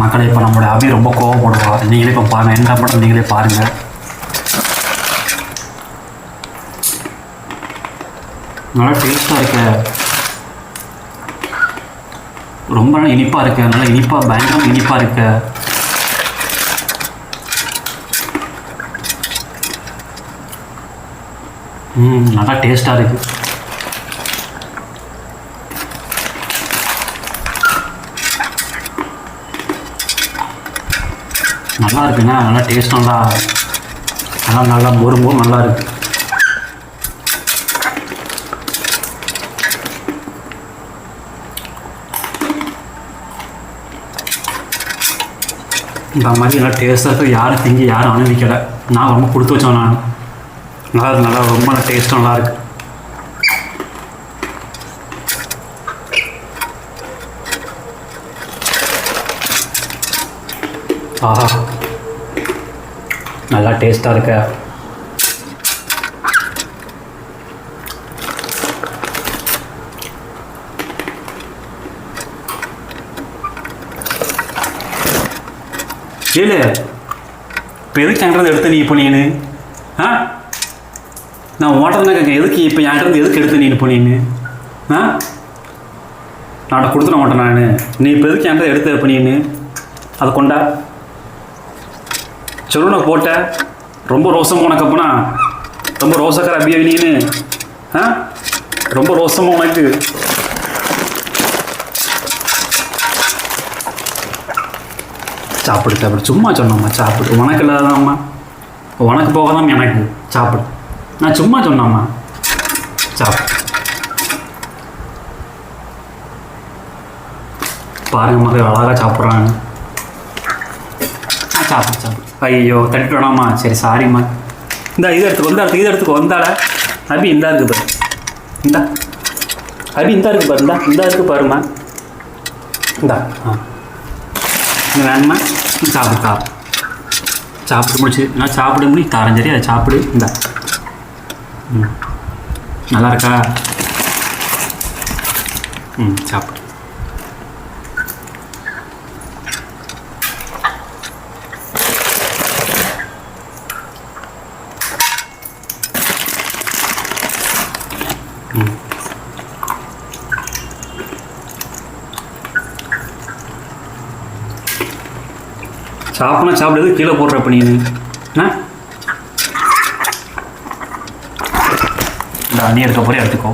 மக்களை இப்போ நம்மளுடைய அபி ரொம்ப கோவப்படுவா. நீங்களே இப்போ பாருங்கள், என்ன பண்ணுறது நீங்களே பாருங்கள். நல்லா டேஸ்ட்டாக இருக்க, ரொம்ப நல்லா இனிப்பாக இருக்கு, நல்லா இனிப்பாக பயங்கரம் இனிப்பாக இருக்க. நல்லா டேஸ்ட்டாக இருக்கு. நல்லா இருக்குங்க, நல்லா டேஸ்ட் நல்லா நல்லா நல்லா மொறுமொறு நல்லா இருக்கு. இந்த மாதிரி நல்லா டேஸ்ட்டாக இருக்குது. யாரும் திங்கி யாரும் அனுபவிக்கலை. நான் ரொம்ப கொடுத்து வச்சோம். நான் நல்லா நல்லா ரொம்ப டேஸ்ட் நல்லா இருக்கு. ஆஹா, நல்லா டேஸ்ட்டாக இருக்க. ஏழு இப்போ எதுக்கு என்கிட்ட எடுத்த நீ? இப்போ நீனு நான் ஓட்டர் தான் கேட்க, எதுக்கு இப்போ என்கிட்ட எதுக்கு எடுத்த நீ? இப்போ நீனு நான் கொடுத்துட மாட்டேன். நான் நீ இப்போ எதுக்கு என்கிட்ட எடுத்த? இப்போ நீனு அதை கொண்டா சொல்லு. நான் போட்ட ரொம்ப ரோசமாக உனக்கு. அப்போனா ரொம்ப ரோசக்கார அபியா நீனு? ரொம்ப ரோசமாக உனக்கு. சாப்பிடு சாப்பிடு, சும்மா சொன்னம்மா சாப்பிடு. உனக்கு இல்லாதாம்மா, உனக்கு போகாதாம்மா எனக்கு. சாப்பிடு, நான் சும்மா சொன்னம்மா சாப்பிடு. பாருங்க மக்கள் அழகாக சாப்பிட்றாங்க. சாப்பிடு சாப்பிடு. ஐயோ தட்டிட்டு வேணாம்மா. சரி சாரிம்மா. இந்தா இதை எடுத்துக்கோ, இந்த இடத்துக்கு இதை எடுத்துக்கோ. வந்தால அபி இந்தா இருக்குது பாரு. இந்தா அபி இந்தா இருக்குது பாரு. இந்தா இருக்குது பாருமா. இந்தா இந்த வேணுமா? சாப்பிடு சாப்பிடு. சாப்பிட்டு முடிச்சு நான் சாப்பிட முடியும் தாரேன். சரி அதை சாப்பிடு. இந்தா நல்லா இருக்கா? சாப்பிடு. சாப்பிட்னா சாப்பிடுறது கீழே போடுறப்ப நீ இந்த அண்ணி எடுக்க போகிறே எடுத்துக்கோ.